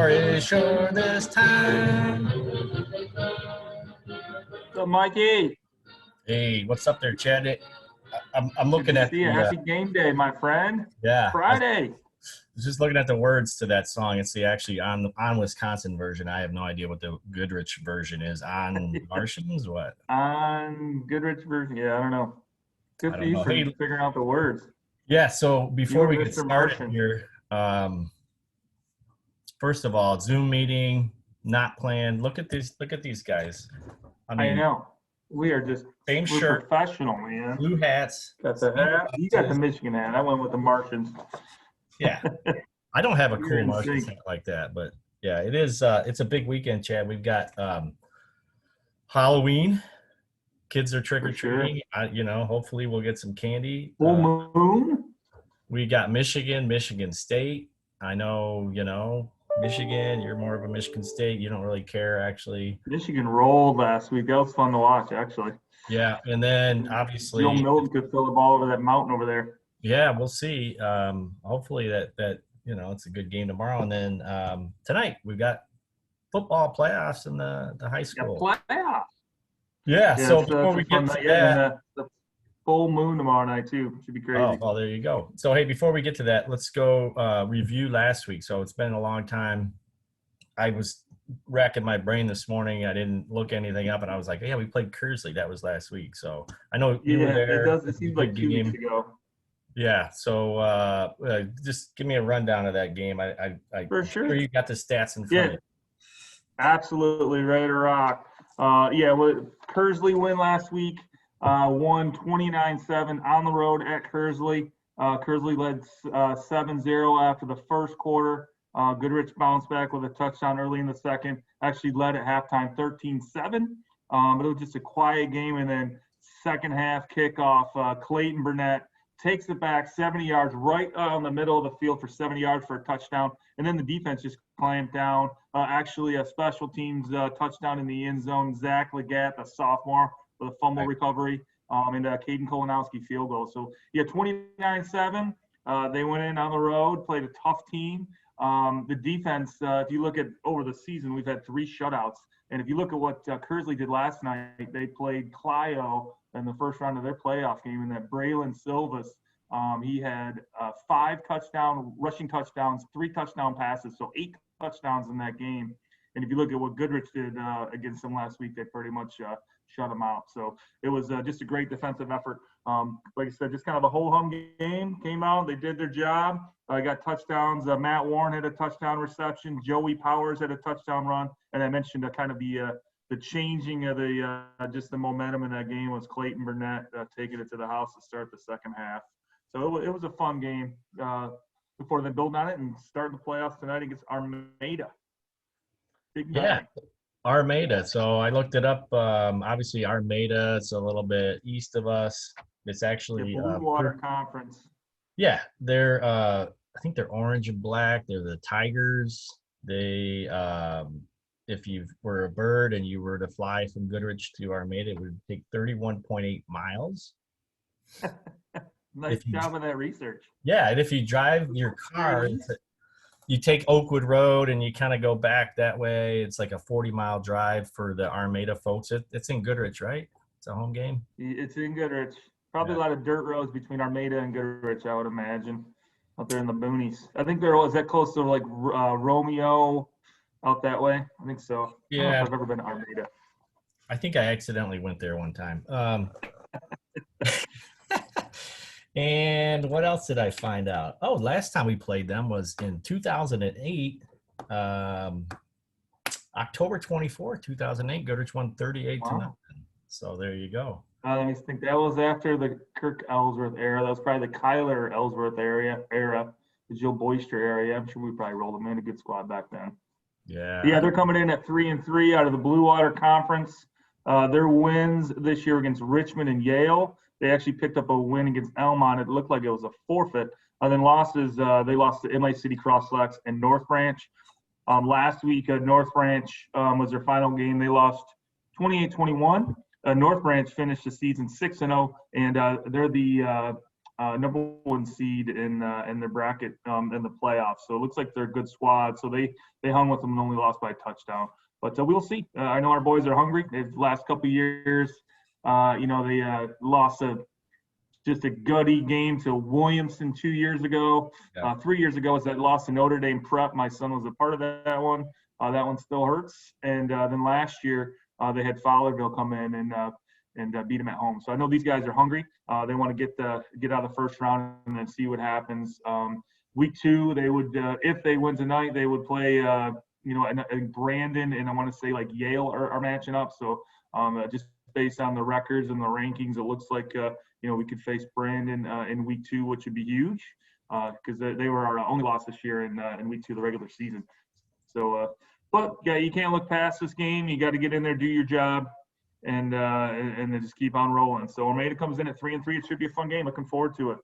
score is sure this time. What's up, Mikey? Hey, what's up there, Chad? I'm looking at the happy game day, my friend. Yeah, Friday. I was just looking at the words to that song. It's the actually on Wisconsin version. I have no idea what the Goodrich version is. On Martians, what? On Goodrich version, yeah, I don't know. Good for you for figuring out the words. Yeah. So before we get started Martian. here, first of all, Zoom meeting not planned. Look at these guys. I know. We are just same shirt, professional, man. Blue hats. Got the hat. You got the Michigan hat. I went with the Martians. Yeah. I don't have a cool Martians hat like that, but yeah, it is. It's a big weekend, Chad. We've got Halloween. Kids are trick or treating. Sure. Hopefully we'll get some candy. Full moon. We got Michigan State. I know, Michigan. You're more of a Michigan State. You don't really care, actually. Michigan rolled last week. That was fun to watch, actually. Yeah, and then obviously Joe Milton could throw the ball over that mountain over there. Yeah, we'll see. Hopefully that it's a good game tomorrow, and then tonight we've got football playoffs in the high school. Playoffs. Yeah. So before we get to that, the full moon tomorrow night too. Should be crazy. Oh, well, there you go. So hey, before we get to that, let's go review last week. So it's been a long time. I was racking my brain this morning. I didn't look anything up, and I was like, "Yeah, we played Kersley. That was last week." So I know you were there. It seems like 2 weeks ago. Yeah. So just give me a rundown of that game. I For sure. You got the stats in front of you. Absolutely, ready to rock. Kersley win last week. Won 29-7 on the road at Kersley. Kersley led 7-0 after the first quarter. Goodrich bounced back with a touchdown early in the second. Actually led at halftime 13-7. But it was just a quiet game. And then second half kickoff, Clayton Burnett takes it back 70 yards right on the middle of the field for 70 yards for a touchdown. And then the defense just clamped down. Actually, a special teams touchdown in the end zone. Zach Legatt, the sophomore, with a fumble recovery, and Caden Kolonowski field goal. So, 29-7. They went in on the road, played a tough team. The defense, if you look at over the season, we've had 3 shutouts. And if you look at what Kersley did last night, they played Clio in the first round of their playoff game, and that Braylon Silvas, he had 5 rushing touchdowns, 3 touchdown passes, so 8 touchdowns in that game. And if you look at what Goodrich did against them last week, they pretty much shut them out. So it was just a great defensive effort. Like I said, just kind of a whole-hum game. Came out, they did their job. Got touchdowns. Matt Warren had a touchdown reception. Joey Powers had a touchdown run. And I mentioned kind of the changing of just the momentum in that game was Clayton Burnett taking it to the house to start the second half. So it was a fun game before they build on it and starting the playoffs tonight against Armada. Armada. So I looked it up. Obviously, Armada, it's a little bit east of us. It's actually Blue Water Conference. Yeah, they're I think they're orange and black. They're the Tigers. They if you were a bird and you were to fly from Goodrich to Armada, it would take 31.8 miles. Nice job on that research. Yeah, and if you drive your car, you take Oakwood Road and you kind of go back that way. It's like a 40-mile drive for the Armada folks. It's in Goodrich, right? It's a home game. It's in Goodrich. Probably a lot of dirt roads between Armada and Goodrich, I would imagine, up there in the boonies. I think is that close to like Romeo out that way? I think so. Yeah. I don't know if I've ever been to Armada. I think I accidentally went there one time. And what else did I find out? Oh, last time we played them was in 2008, October 24, 2008. Goodrich won 38-0. So there you go. Let me think. That was after the Kirk Ellsworth era. That was probably the Kyler Ellsworth era, the Joe Boyster area. I'm sure we probably rolled them in. A good squad back then. Yeah, they're coming in at 3-3 out of the Blue Water Conference. Their wins this year against Richmond and Yale. They actually picked up a win against Elmont. It looked like it was a forfeit. Then losses, they lost to Inlay City Cross Flex and North Branch. Last week, North Branch was their final game. They lost 28-21. North Branch finished the season 6-0, and they're the number one seed in their bracket in the playoffs. So it looks like they're a good squad. So they hung with them and only lost by a touchdown. But we'll see. I know our boys are hungry. The last couple of years, they lost just a gutty game to Williamson 2 years ago. Yeah. 3 years ago was that loss to Notre Dame Prep. My son was a part of that one. That one still hurts. And then last year they had Fowlerville come in and beat them at home. So I know these guys are hungry. They want to get out of the first round and then see what happens. Week 2, they would if they win tonight, they would play and Brandon and I want to say like Yale are matching up. So just based on the records and the rankings, it looks like we could face Brandon in week 2, which would be huge because they were our only loss this year in week 2 of the regular season. So, but yeah, you can't look past this game. You got to get in there, do your job, and then just keep on rolling. So Armada comes in at 3-3. It should be a fun game. Looking forward to it.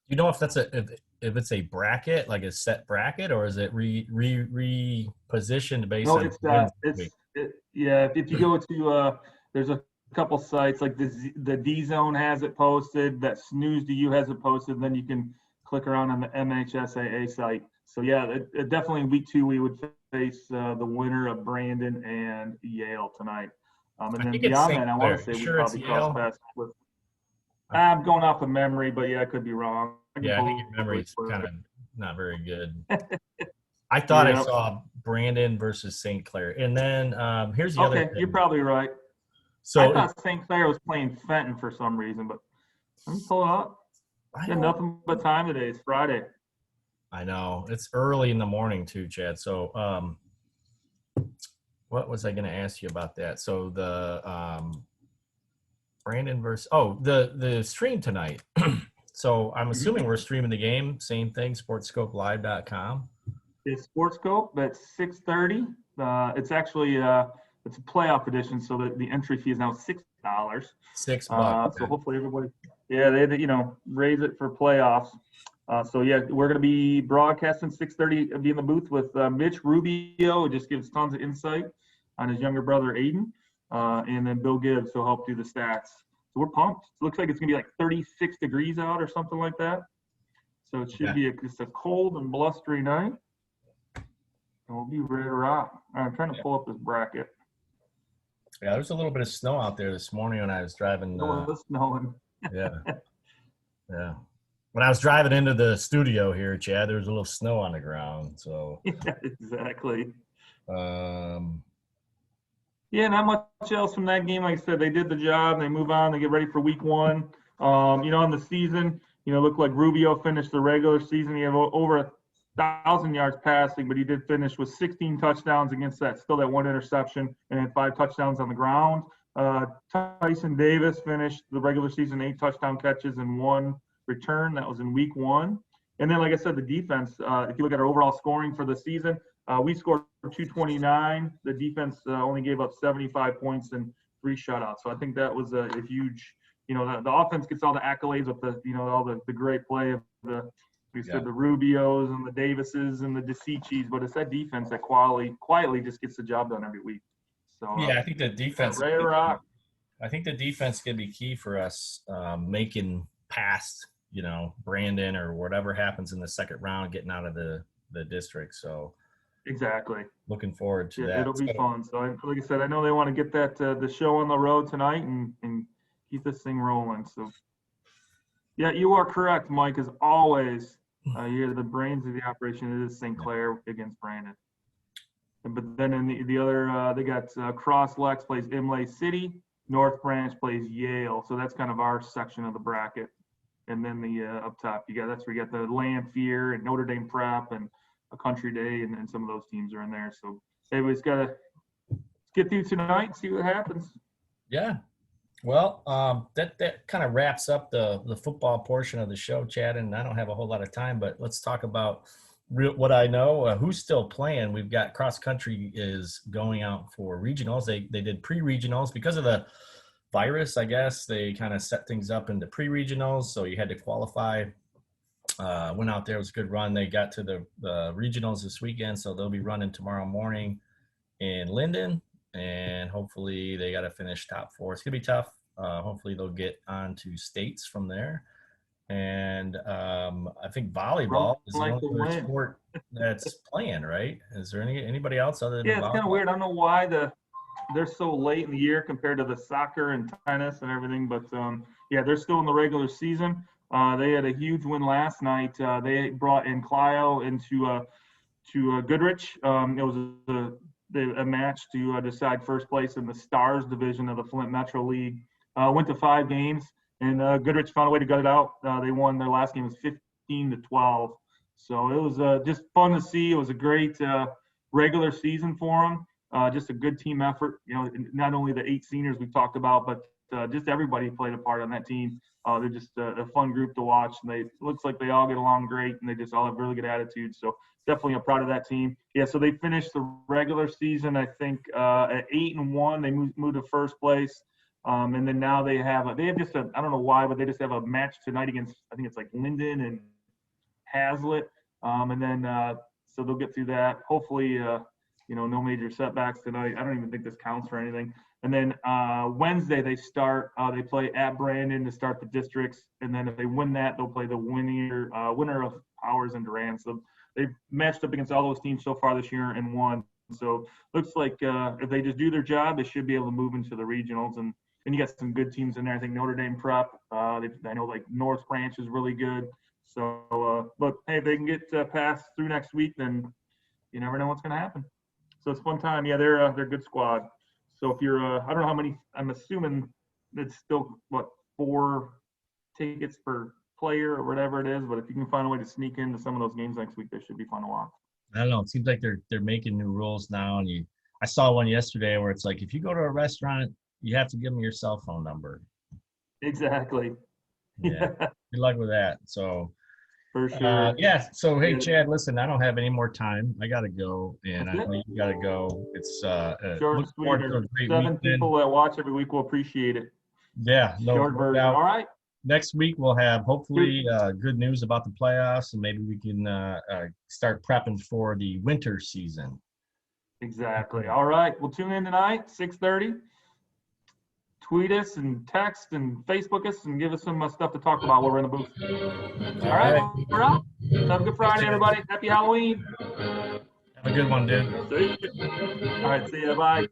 You know if that's if it's a bracket, like a set bracket, or is it repositioned based on? If you go to there's a couple sites like the D Zone has it posted, that Snooze to You has it posted, then you can click around on the MHSAA site. So yeah, definitely in week 2 we would face the winner of Brandon and Yale tonight. And then beyond that, I want to say we probably cross paths with. I'm going off of memory, but yeah, I could be wrong. Yeah, I think your memory's kind of not very good. I thought I saw Brandon versus St. Clair. And then here's the other thing. You're probably right. So I thought St. Clair was playing Fenton for some reason, but let me pull it up. I got nothing but time today. It's Friday. I know. It's early in the morning too, Chad. So what was I going to ask you about that? So the Brandon versus the stream tonight. So I'm assuming we're streaming the game. Same thing, sportscopelive.com. It's Sportscope at 6:30. It's actually it's a playoff edition, so the entry fee is now $6. $6. So hopefully everybody, they raise it for playoffs. So yeah, we're going to be broadcasting 6:30. Be in the booth with Mitch Rubio, who just gives tons of insight on his younger brother Aiden, and then Bill Gibbs, who'll help do the stats. So we're pumped. It looks like it's going to be like 36 degrees out or something like that. So it should be just a cold and blustery night. And we'll be ready to rock. I'm trying to pull up this bracket. Yeah, there was a little bit of snow out there this morning when I was driving. Snowing. Yeah. When I was driving into the studio here, Chad, there was a little snow on the ground. So yeah, exactly. Yeah, not much else from that game. Like I said, they did the job. They move on. They get ready for week 1. On the season, looked like Rubio finished the regular season. He had over 1,000 yards passing, but he did finish with 16 touchdowns against that 1 interception and then 5 touchdowns on the ground. Tyson Davis finished the regular season 8 touchdown catches and 1 return. That was in week 1. And then, like I said, the defense, if you look at our overall scoring for the season, we scored 229. The defense only gave up 75 points and 3 shutouts. So I think that was a huge, the offense gets all the accolades with all the great play of the Rubios and the Davises and the DeCiccis, but it's that defense that quietly just gets the job done every week. So I think the defense. I think the defense can be key for us making past Brandon or whatever happens in the second round, getting out of the district. So exactly, looking forward to that. It'll be fun. So like I said, I know they want to get that the show on the road tonight and keep this thing rolling. So yeah, you are correct, Mike. As always, you're the brains of the operation. It is St. Clair against Brandon. But then in the other, they got Cross Lex plays Imlay City. North Branch plays Yale. So that's kind of our section of the bracket. And then the up top, that's where you got the Lanphier and Notre Dame Prep and a Country Day, and some of those teams are in there. So everybody's got to get through tonight and see what happens. Yeah. Well, that kind of wraps up the football portion of the show, Chad, and I don't have a whole lot of time, but let's talk about what I know. Who's still playing? We've got cross country is going out for regionals. They did pre-regionals because of the virus, I guess. They kind of set things up into pre-regionals, so you had to qualify. Went out there, it was a good run. They got to the regionals this weekend, so they'll be running tomorrow morning in Linden, and hopefully they got to finish top 4. It's gonna be tough. Hopefully they'll get on to states from there. And I think Run volleyball is the like only the other wind. sport that's playing, right? Is there anybody else other than Yeah, it's kind of volleyball? weird. I don't know why they're so late in the year compared to the soccer and tennis and everything, but yeah, they're still in the regular season. They had a huge win last night. They brought in Clio into to Goodrich. It was a match to decide first place in the Stars division of the Flint Metro League. Went to 5 games, and Goodrich found a way to gut it out. They won their last game was 15-12. So it was just fun to see. It was a great regular season for them. Just a good team effort. You know, not only the 8 seniors we talked about, but just everybody played a part on that team. They're just a fun group to watch, and it looks like they all get along great, and they just all have really good attitudes. So definitely proud of that team. Yeah, so they finished the regular season, I think, at 8-1. They moved to first place, and then now they have just I don't know why, but they just have a match tonight against, I think it's like Linden and Hazlitt, and then so they'll get through that. Hopefully, no major setbacks tonight. I don't even think this counts for anything. And then Wednesday they start. They play at Brandon to start the districts, and then if they win that, they'll play the winner of Powers and Durant. So they've matched up against all those teams so far this year and won. So looks like if they just do their job, they should be able to move into the regionals. And then you got some good teams in there. I think Notre Dame Prep. I know like North Branch is really good. So, but hey, if they can get past through next week, then you never know what's going to happen. So it's a fun time. Yeah, they're a good squad. So if you're, I don't know how many. I'm assuming it's still 4 tickets per player or whatever it is. But if you can find a way to sneak into some of those games next week, they should be fun to watch. I don't know. It seems like they're making new rules now, and I saw one yesterday where it's like if you go to a restaurant, you have to give them your cell phone number. Exactly. Yeah. Good luck with that. So For sure. yeah. So hey, Yeah. Chad, listen, I don't have any more time. I gotta go, and I That's know it. you gotta go. It's Short and looking sweet. forward to a Our great 7 weekend. people that watch every week will appreciate it. Yeah, no Short version. doubt. All right. Next week we'll have Good. hopefully good news about the playoffs, and maybe we can start prepping for the winter season. Exactly. All right. We'll tune in tonight, 6:30. Tweet us and text and Facebook us and give us some stuff to talk about while we're in the booth. All right. Right. We're out. Have a good Friday, everybody. Happy Halloween. Have a good one, dude. All right. See you. Bye.